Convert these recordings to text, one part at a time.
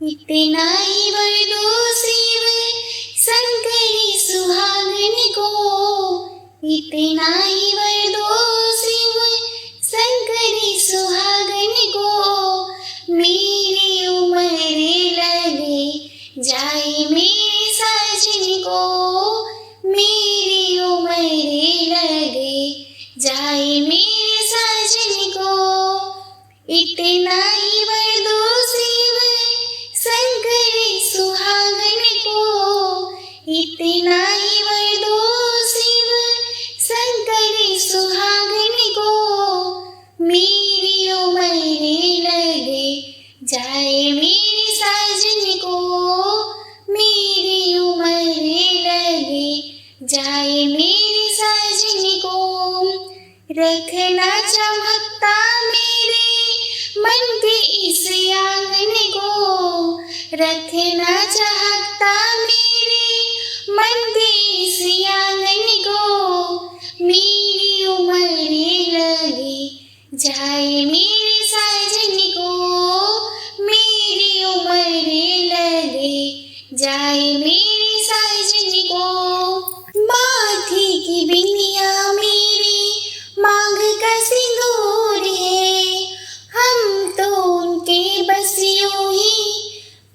इतना ही बरदो शिव शंकरी सुहागन को, इतना ही बरदो शिव शंकरी सुहागन को। मेरी उम्र लगे जाए मेरे साजन को, मेरी उम्र लगे जाए मेरे साजन को। इतना ही बरदो शिव शंकरी सुहागन को, इतना ही बरदो शिव शंकरी सुहागन को। मेरी उम्र लगे जाए मेरे साजन को, मेरी उम्र लगे जाए मेरे साजन को। रखना चमकता मेरे मन के इस आंगन को, रखना चाहता मेरे मन के इस आंगन को। मेरी उम्र लगे जाए मेरे साजन को, मेरी उम्र लगे जाए मेरे साजन को। माथे की बिंदिया मेरी मांग का सिंदूर है, हम तो उनके बस यूं ही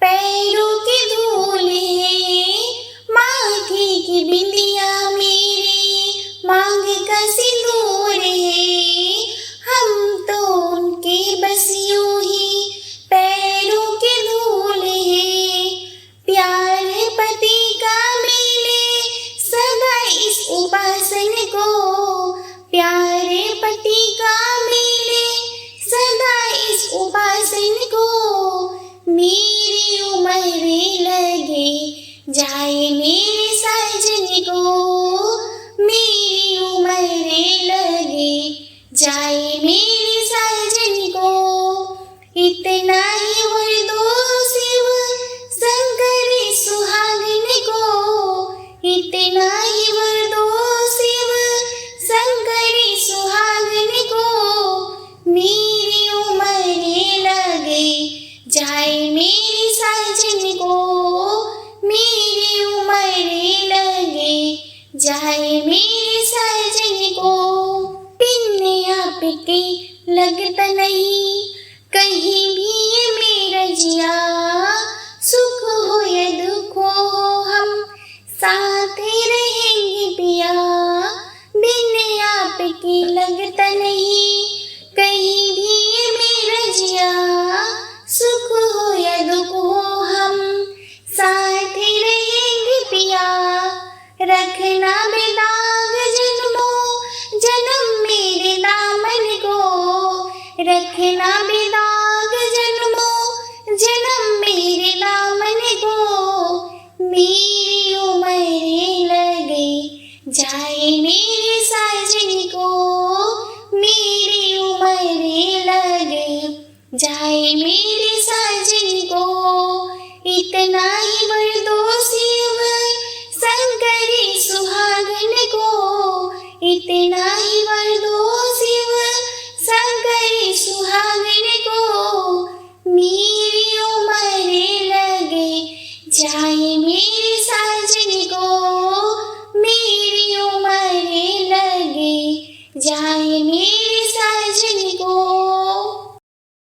पैरों की धूल है। माथे की बिंदिया मेरी मांग का सिंदूर है, हम तो उनके बस यूं ही पैरों की धूल है। प्यार पति का मिले सदा इस उपासन को, प्यार पति का मिले सदा इस उपासन को। मेरी उम्र लगे जाए मेरे साजन को, मेरी उम्र लगे जाए मेरे साजन को। इतना ही बरदो शिव शंकरी सुहागन को, इतना ही बरदो शिव शंकरी सुहागन को। मेरी उम्र लगे जाए मेरे साजन को, मेरी उम्र लगे जाए मेरे साजन को। बिन आपके लगता नहीं कहीं भी ये मेरा जिया, सुख हो या दुख हो हम साथ ही रहेंगे पिया। बिन आपके लगता नहीं कहीं भी ये मेरा जिया, सुख हो या दुख हो हम साथ ही रहेंगे पिया। रखना बेदाग जन्मों जन्म मेरे दामन को, रखना बेदाग जन्मों जन्म मेरे दामन को। मेरी उम्र लगे जाए मेरे साजन को, मेरी उम्र लगे जाए मेरे साजन को। इतना ही बरदो शिव शंकरी सुहागन को, इतना ही बरदो